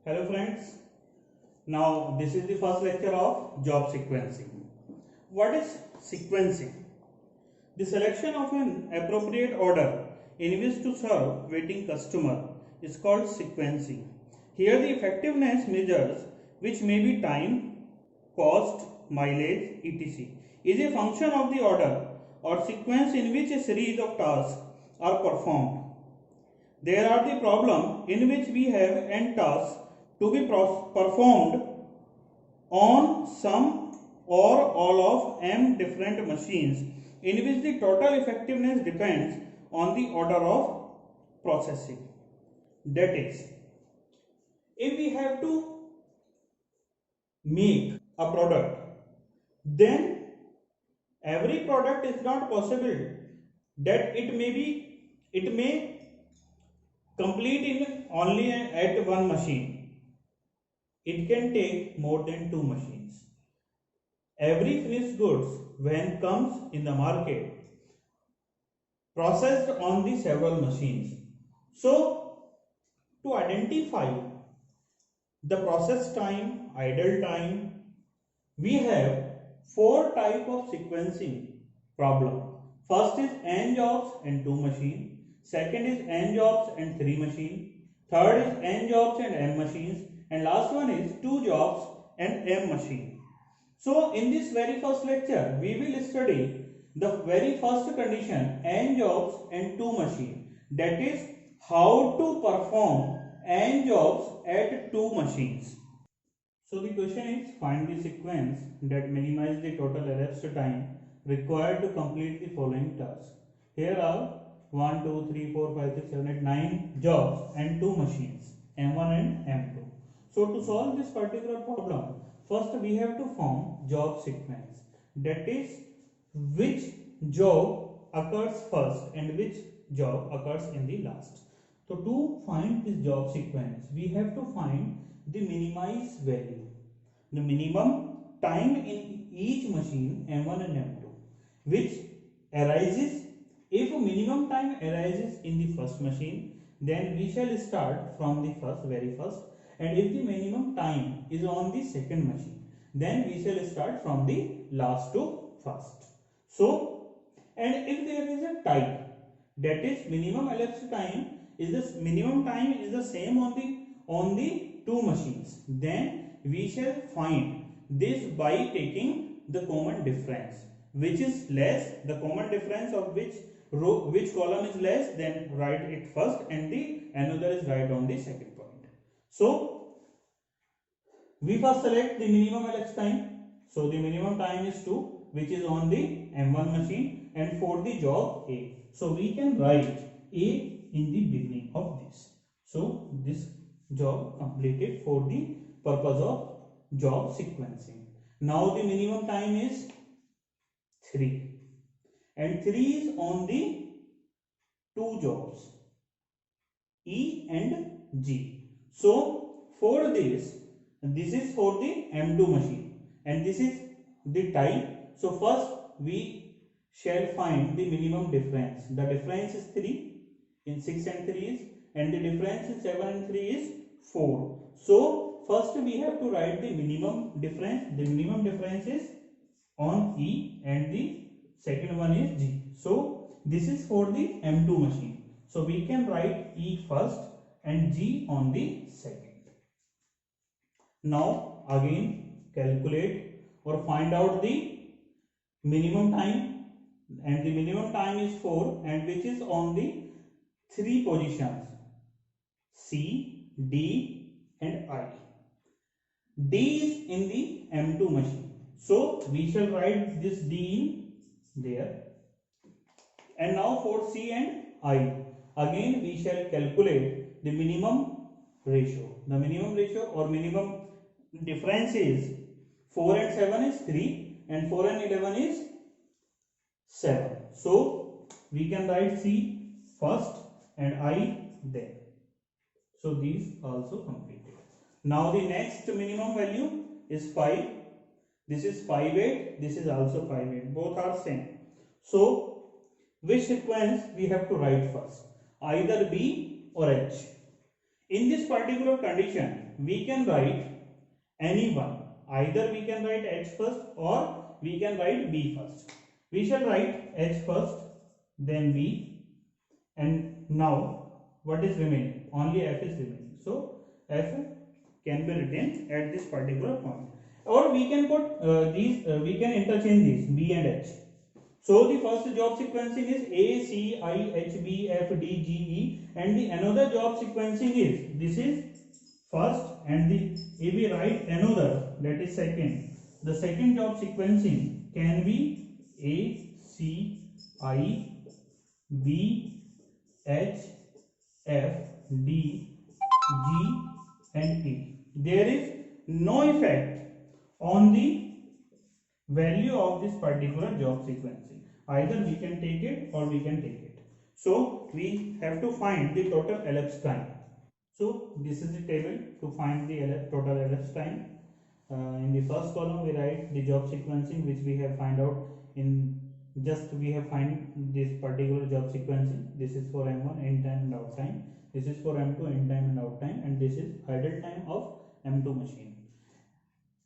Hello friends, now this is the first lecture of job sequencing. What is sequencing? The selection of an appropriate order in which to serve waiting customer is called sequencing. Here the effectiveness measures, which may be time, cost, mileage, etc., is a function of the order or sequence in which a series of tasks are performed. There are the problem in which we have n tasks to be performed on some or all of m different machines, in which the total effectiveness depends on the order of processing. That is, if we have to make a product, then every product is not possible that it may complete in only at one machine. It can take more than two machines. Every finished goods when comes in the market processed on the several machines. So to identify the process time, idle time, we have four type of sequencing problem. First is n jobs and two machines. Second is n jobs and three machines. Third is n jobs and m machines. And last one is two jobs and m machine. So in this very first lecture, we will study the very first condition, n jobs and two machines. That is how to perform n jobs at two machines. So the question is, find the sequence that minimizes the total elapsed time required to complete the following tasks. Here are 1, 2, 3, 4, 5, 6, 7, 8, 9 jobs and two machines, M1 and M2. So to solve this particular problem, first we have to form job sequence. That is, which job occurs first and which job occurs in the last. So to find this job sequence, we have to find the minimized value, the minimum time in each machine M1 and M2, which arises if minimum time arises in the first machine, then we shall start from the very first, and if the minimum time is on the second machine, then we shall start from the last to first. So, and if there is a tie, that is minimum elapsed time is the same on the two machines, then we shall find this by taking the common difference, which is less, the common difference of which column is less, then write it first and the another is right on the second point. So we first select the minimum elapsed time. So the minimum time is 2, which is on the M1 machine, and for the job A. So we can write A in the beginning of this. So this job completed for the purpose of job sequencing. Now the minimum time is 3, and 3 is on the two jobs E and G. So for this is for the M2 machine and this is the tie. So first we shall find the minimum difference. The difference is 3 in 6 and 3 is, and the difference in 7 and 3 is 4. So first we have to write the minimum difference. The minimum difference is on E and the second one is G. So this is for the M2 machine. So we can write E first and G on the second. Now again calculate or find out the minimum time, and the minimum time is 4, and which is on the three positions C, D and I. D is in the M2 machine. So we shall write this D in there. And now for C and I, again we shall calculate the minimum ratio. The minimum ratio or minimum difference is 4 and 7 is 3 and 4 and 11 is 7. So we can write C first and I then. So these also completed. Now the next minimum value is 5. This is 5/8. This is also 5/8. Both are same. So which sequence we have to write first? Either B or H. In this particular condition we can write any one, either we can write h first or we can write b first. We shall write h first, then b, and now what is remaining? Only f is remaining, so f can be written at this particular point, or we can put we can interchange these b and h. So the first job sequencing is A, C, I, H, B, F, D, G, E, and the another job sequencing is, this is first, and the if we write another, that is second. The second job sequencing can be A, C, I, B, H, F, D, G, and E. There is no effect on the value of this particular job sequencing. Either we can take it or we can take it. So we have to find the total elapsed time. So this is the table to find the total elapsed time. In the first column we write the job sequencing which we have find out in just we have find this particular job sequencing. This is for M1 end time and out time. This is for M2 end time and out time, and this is idle time of M2 machine.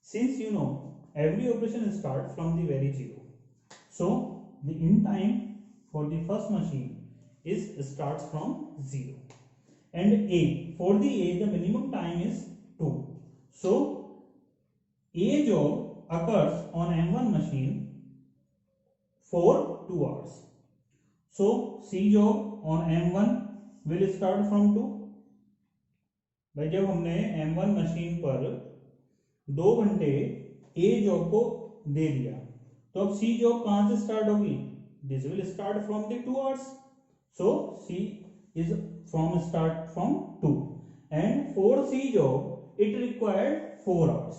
Since you know every operation starts from the very zero, so the in time for the first machine is starts from 0, and A, for the A the minimum time is 2. So A job occurs on M1 machine for 2 hours. So C job on M1 will start from 2. भाई जब हमने M1 machine पर 2 घंटे A job को दे दिया, तो अब C job कहां से स्टार्ट होगी? This will start from the 2 hours. So C is from start from 2, and for C job it required 4 hours.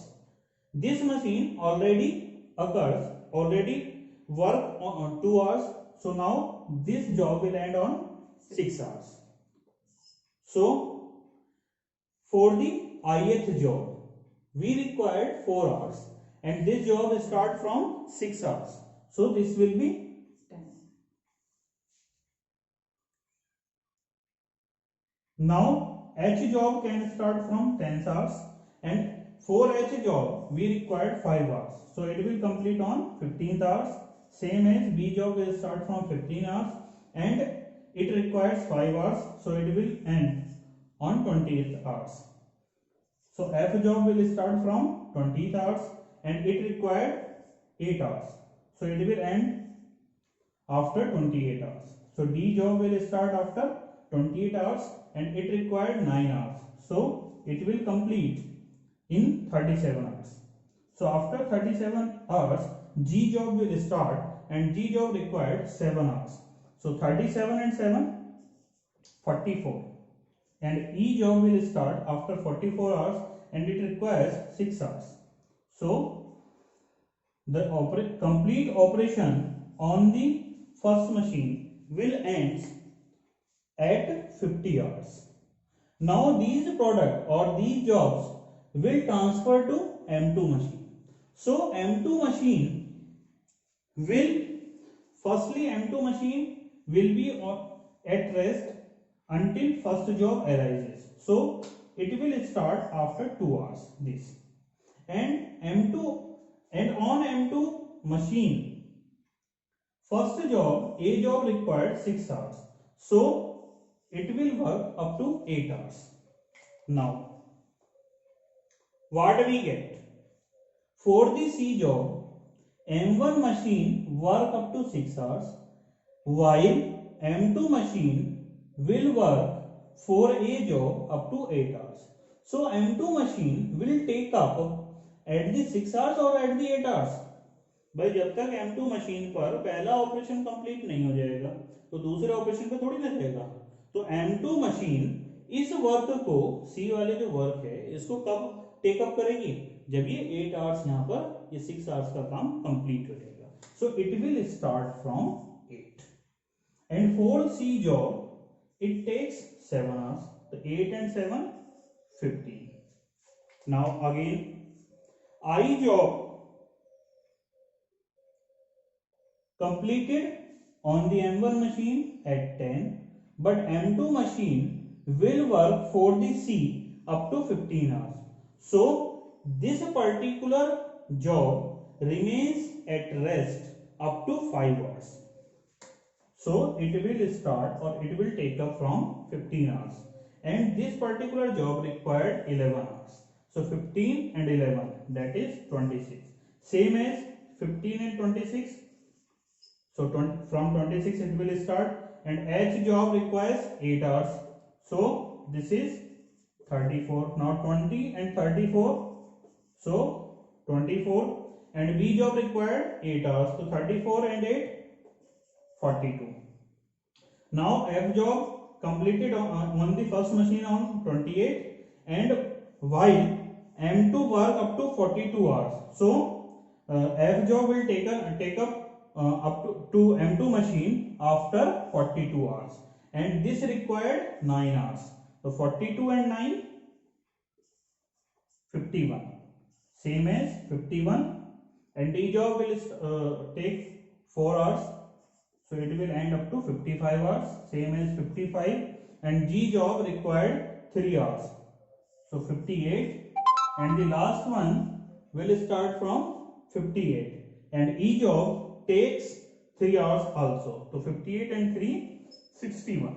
This machine already work on 2 hours, so now this job will end on 6 hours. So for the ith job we required 4 hours, and this job start from 6 hours, so this will be 10. Now H job can start from 10 hours, and for H job we required 5 hours, so it will complete on 15th hours. Same as B job will start from 15 hours and it requires 5 hours, so it will end on 20th hours. So F job will start from 20th hours and it required 8 hours, so it will end after 28 hours. So D job will start after 28 hours and it required 9 hours, so it will complete in 37 hours. So after 37 hours G job will start, and G job required 7 hours, so 37 and 7 44, and E job will start after 44 hours and it requires 6 hours. So the complete operation on the first machine will end at 50 hours. Now these product or these jobs will transfer to M2 machine. So M2 machine will, firstly M2 machine will be at rest until first job arises. So it will start after 2 hours this, and M2 and on M2 machine first job A job required 6 hours, so it will work up to 8 hours. Now what we get? For the C job M1 machine work up to 6 hours, while M2 machine will work for A job up to 8 hours. So M2 machine will take up at the 6 hours or at the 8 hours. भाई जब तक M2 machine पर पहला operation complete नहीं हो जाएगा तो दूसरे ऑपरेशन पे थोड़ी ना जाएगा. तो M2 मशीन इस वर्क को, C वाले जो वर्क है इसको कब टेकअप करेगी? जब ये 8 आवर्स यहाँ पर ये 6 आवर्स का काम कंप्लीट हो जाएगा. So it will start from 8, and for C job it takes 7 hours, so 8 and 7 15. Now again I job completed on the M1 machine at 10, but M2 machine will work for the C up to 15 hours. So this particular job remains at rest up to 5 hours. So it will start or it will take up from 15 hours, and this particular job required 11 hours. So 15 and 11, that is 26. Same as 15 and 26. So from 26 it will start, and H job requires 8 hours. So this is 34. Now 20 and 34. So 24, and B job required 8 hours. So 34 and 8, 42. Now F job completed on the first machine on 28, and while M2 work up to 42 hours. So F job will take up up to M2 machine after 42 hours, and this required 9 hours. So 42 and 9, 51. Same as 51, and D job will take 4 hours. So it will end up to 55 hours, same as 55, and G job required 3 hours. So 58, and the last one will start from 58, and E job takes 3 hours also. So 58 and 3, 61.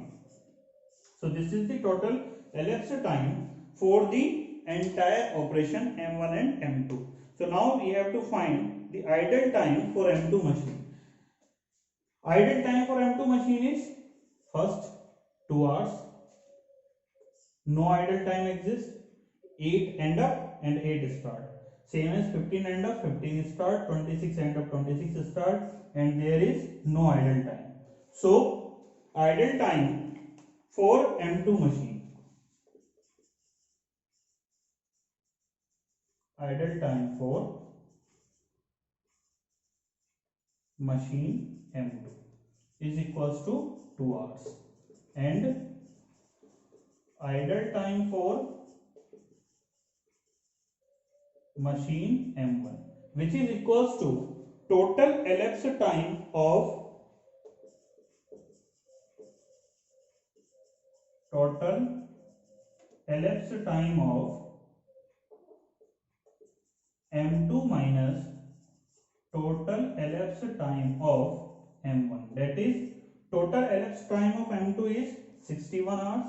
So this is the total elapsed time for the entire operation M1 and M2. So now we have to find the idle time for M2 machine. Idle time for M2 machine is first 2 hours. No idle time exists. 8 end up and 8 start. Same as 15 end up, 15 start, 26 end up, 26 start, and there is no idle time. So idle time for M2 machine. Idle time for machine M2 is equals to 2 hours, and idle time for machine M1, which is equals to total elapsed time of M2 minus total elapsed time of M1. That is, total elapsed time of M2 is 61 hours,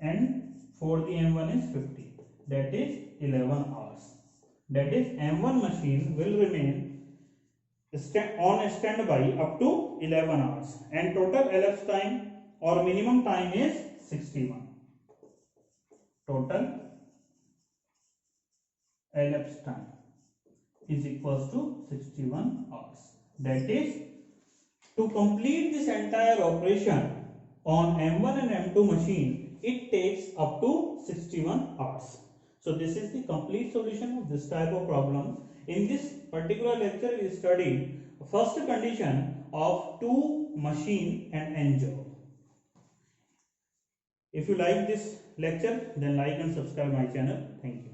and for the M1 is 50. That is 11 hours. That is, M1 machine will remain on standby up to 11 hours, and total elapsed time or minimum time is 61. Total elapsed time is equals to 61 hours. That is, to complete this entire operation on M1 and M2 machine, it takes up to 61 hours. So this is the complete solution of this type of problem. In this particular lecture, we studied first condition of 2 machine and N job. If you like this lecture, then like and subscribe my channel. Thank you.